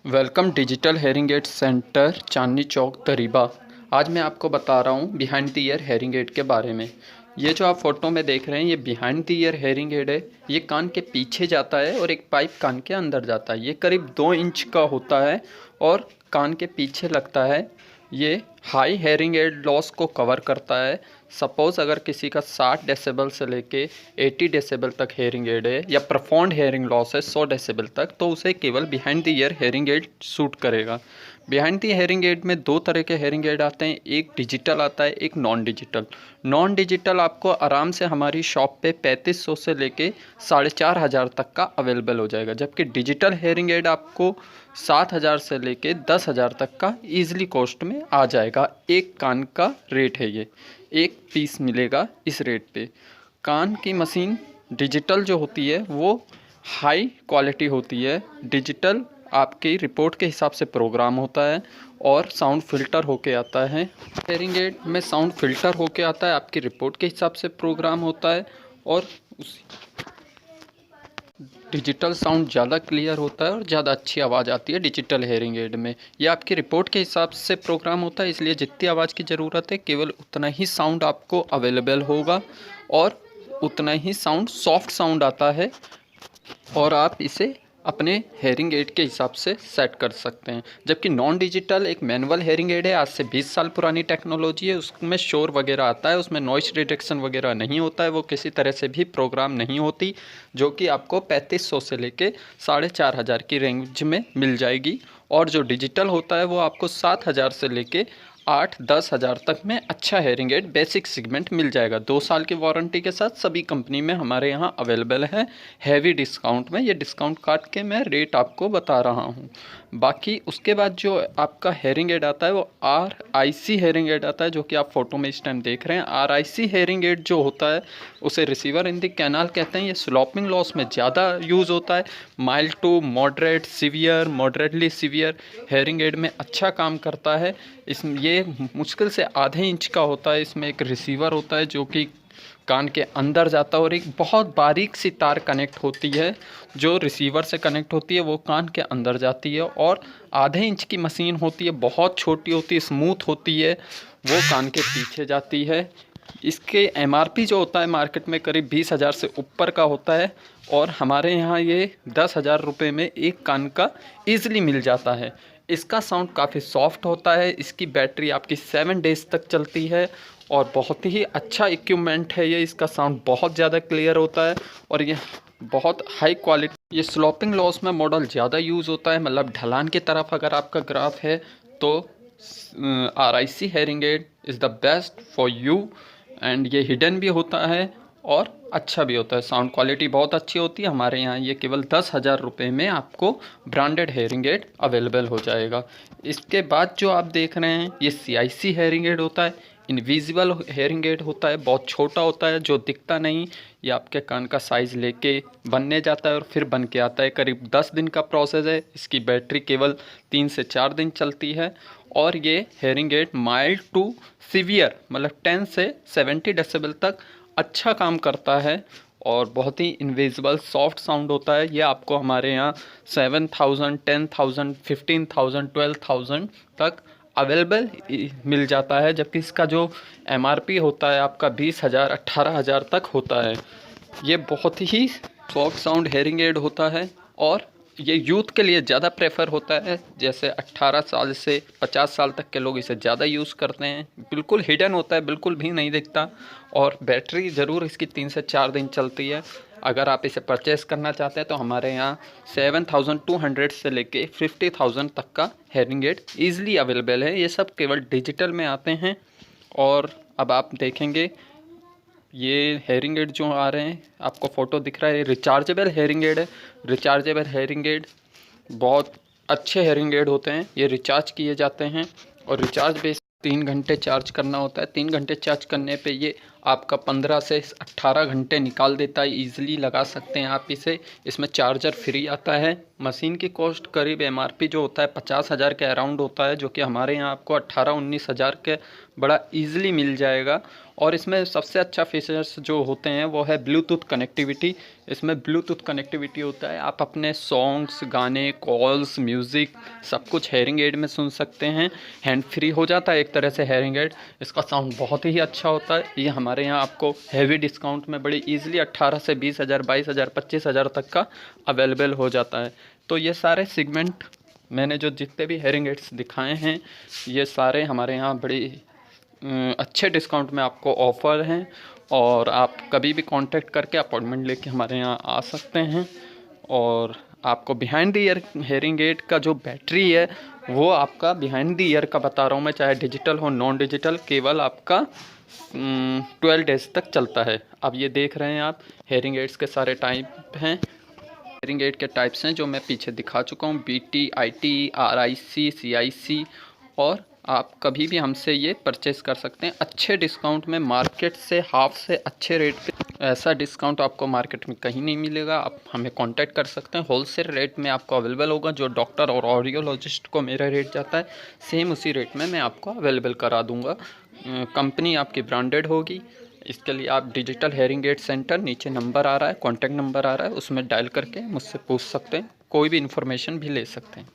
Welcome digital hearing aid centre Chandni Chowk Dariba. आज मैं आपको बता रहा हूँ behind the ear hearing aid के बारे में। ये जो आप फोटो में देख रहे हैं ये behind the ear hearing add है। ये कान के पीछे जाता है और एक पाइप कान के अंदर जाता है। ये करीब 2 इंच का होता है और कान के पीछे लगता है। ये हाई हेयरिंग एड लॉस को कवर करता है। सपोज़ अगर किसी का 60 डेसिबल से लेके 80 डेसिबल तक हेयरिंग एड है या प्रोफाउंड हेयरिंग लॉस है 100 डेसिबल तक, तो उसे केवल behind the ear hearing add suit करेगा। बिहाइंड द हेयरिंग एड में 2 तरह के हेयरिंग एड आते हैं, एक डिजिटल आता है, एक नॉन डिजिटल। नॉन डिजिटल आपको आराम से हमारी शॉप पे 3500 से लेके 4500 तक का अवेलेबल हो जाएगा, जबकि डिजिटल हेयरिंग एड आपको 7000 से लेके 10,000 तक का ईजिली कॉस्ट में आ जाएगा। एक कान का रेट है ये, एक पीस मिलेगा इस रेट पे। कान की मशीन डिजिटल जो होती है वो हाई क्वालिटी होती है। डिजिटल आपकी रिपोर्ट के हिसाब से प्रोग्राम होता है और साउंड फ़िल्टर होके आता है। हेयरिंग एड में साउंड फ़िल्टर होके आता है, आपकी रिपोर्ट के हिसाब से प्रोग्राम होता है और डिजिटल साउंड ज़्यादा क्लियर होता है और ज़्यादा अच्छी आवाज़ आती है डिजिटल हेयरिंग एड में। ये आपकी रिपोर्ट के हिसाब से प्रोग्राम होता है, इसलिए जितनी आवाज़ की ज़रूरत है केवल उतना ही साउंड आपको अवेलेबल होगा और उतना ही साउंड सॉफ्ट साउंड आता है और आप इसे अपने हेयरिंग एड के हिसाब से सेट कर सकते हैं। जबकि नॉन डिजिटल एक मैनुअल हेयरिंग एड है, आज से 20 साल पुरानी टेक्नोलॉजी है। उसमें शोर वगैरह आता है, उसमें नॉइस रिडक्शन वगैरह नहीं होता है, वो किसी तरह से भी प्रोग्राम नहीं होती, जो कि आपको 3500 से लेके 4500 की रेंज में मिल जाएगी। और जो डिजिटल होता है वो आपको 7000 से लेके 8-10 हज़ार तक में अच्छा हेयरिंग एड बेसिक सेगमेंट मिल जाएगा। 2 साल की वारंटी के साथ सभी कंपनी में हमारे यहाँ अवेलेबल है हैवी डिस्काउंट में। ये डिस्काउंट काट के मैं रेट आपको बता रहा हूँ। बाकी उसके बाद जो आपका हेयरिंग एड आता है वो RIC हेयरिंग एड आता है, जो कि आप फोटो में इस टाइम देख रहे हैं। RIC हेयरिंग एड जो होता है उसे रिसीवर इन द कैनाल कहते हैं। ये स्लॉपिंग लॉस में ज़्यादा यूज़ होता है। Mild to moderate severe, moderately severe hearing aid में अच्छा काम करता है। ये मुश्किल से आधे इंच का होता है। इसमें एक रिसीवर होता है जो कि कान के अंदर जाता है और एक बहुत बारीक सी तार कनेक्ट होती है जो रिसीवर से कनेक्ट होती है, वो कान के अंदर जाती है। और आधे इंच की मशीन होती है, बहुत छोटी होती है, स्मूथ होती है, वो कान के पीछे जाती है। इसके MRP जो होता है मार्केट में करीब 20,000 से ऊपर का होता है और हमारे यहाँ ये 10,000 रुपये में एक कान का ईज़िली मिल जाता है। इसका साउंड काफ़ी सॉफ्ट होता है। इसकी बैटरी आपकी 7 डेज़ तक चलती है और बहुत ही अच्छा इक्विपमेंट है ये। इसका साउंड बहुत ज़्यादा क्लियर होता है और ये बहुत हाई क्वालिटी। ये स्लोपिंग लॉस में मॉडल ज़्यादा यूज़ होता है, मतलब ढलान की तरफ अगर आपका ग्राफ है तो RIC hearing aid is the best for you. And ये हिडन भी होता है और अच्छा भी होता है। साउंड क्वालिटी बहुत अच्छी होती है। हमारे यहाँ ये केवल 10,000 रुपये में आपको ब्रांडेड हेयरिंग एड अवेलेबल हो जाएगा। इसके बाद जो आप देख रहे हैं ये CIC हेयरिंग एड होता है। इनविजिबल हेयरिंग एड होता है, बहुत छोटा होता है जो दिखता नहीं। ये आपके कान का साइज़ लेके बनने जाता है और फिर बन के आता है। करीब 10 दिन का प्रोसेस है। इसकी बैटरी केवल 3 से 4 दिन चलती है और ये hearing aid mild to severe मतलब 10 से 70 डेसिबल तक अच्छा काम करता है और बहुत ही इनविजिबल सॉफ्ट साउंड होता है। ये आपको हमारे यहाँ 7,000, 10,000, 15,000, 12,000 तक अवेलेबल मिल जाता है, जबकि इसका जो MRP होता है आपका 20,000, 18,000 तक होता है। ये बहुत ही सॉफ्ट साउंड हेयरिंग एड होता है और ये यूथ के लिए ज़्यादा प्रेफर होता है। जैसे 18 साल से 50 साल तक के लोग इसे ज़्यादा यूज़ करते हैं। बिल्कुल हिडन होता है, बिल्कुल भी नहीं दिखता और बैटरी ज़रूर इसकी 3 से 4 दिन चलती है। अगर आप इसे परचेज़ करना चाहते हैं तो हमारे यहाँ 7,200 से लेके 50,000 तक का हेयरिंग एड ईज़िली अवेलेबल है। ये सब केवल डिजिटल में आते हैं। और अब आप देखेंगे ये हेयरिंग एड जो आ रहे हैं, आपको फ़ोटो दिख रहा है, ये रिचार्जेबल हेयरिंग एड है। रिचार्जेबल हेयरिंग एड बहुत अच्छे हेयरिंग एड होते हैं। ये रिचार्ज किए जाते हैं और रिचार्ज बेस 3 घंटे चार्ज करना होता है। 3 घंटे चार्ज करने पे ये आपका 15 से 18 घंटे निकाल देता है, ईज़िली लगा सकते हैं आप इसे। इसमें चार्जर फ्री आता है। मशीन की कॉस्ट करीब एमआरपी जो होता है 50,000 के अराउंड होता है, जो कि हमारे यहाँ आपको 18-19 हज़ार के बड़ा ईज़िली मिल जाएगा। और इसमें सबसे अच्छा फीचर्स जो होते हैं वो है ब्लूटूथ कनेक्टिविटी। इसमें ब्लूटूथ कनेक्टिविटी होता है, आप अपने सॉन्ग्स, गाने, कॉल्स, म्यूज़िक सब कुछ हेयरिंग एड में सुन सकते हैं। हैंड फ्री हो जाता है एक तरह से हेयरिंग एड। इसका साउंड बहुत ही अच्छा होता है। ये हमारे यहाँ आपको हैवी डिस्काउंट में बड़ी ईज़िली 18 से 20,000, 22,000, 25,000 तक का अवेलेबल हो जाता है। तो ये सारे सेगमेंट मैंने जो जितने भी हेयरिंग एड्स दिखाए हैं, ये सारे हमारे यहाँ बड़ी अच्छे डिस्काउंट में आपको ऑफ़र हैं। और आप कभी भी कांटेक्ट करके अपॉइंटमेंट लेके हमारे यहाँ आ सकते हैं। और आपको behind the ear hearing add का जो बैटरी है वो आपका बिहाइंड द ईयर का बता रहा हूँ मैं, चाहे डिजिटल हो नॉन डिजिटल, केवल आपका 12 डेज तक चलता है। अब ये देख रहे हैं आप, हेयरिंग एड्स के सारे टाइप हैं। हेयरिंग एड के टाइप्स हैं जो मैं पीछे दिखा चुका हूँ, BT, IT, RIC, CIC। और आप कभी भी हमसे ये परचेज़ कर सकते हैं अच्छे डिस्काउंट में, मार्केट से हाफ से अच्छे रेट पे। ऐसा डिस्काउंट आपको मार्केट में कहीं नहीं मिलेगा। आप हमें कांटेक्ट कर सकते हैं, होलसेल रेट में आपको अवेलेबल होगा। जो डॉक्टर और ऑडियोलॉजिस्ट को मेरा रेट जाता है, सेम उसी रेट में मैं आपको अवेलेबल करा दूँगा। कंपनी आपकी ब्रांडेड होगी। इसके लिए आप डिजिटल हेयरिंग एड सेंटर, नीचे नंबर आ रहा है, कॉन्टैक्ट नंबर आ रहा है, उसमें डायल करके मुझसे पूछ सकते हैं, कोई भी इन्फॉर्मेशन भी ले सकते हैं।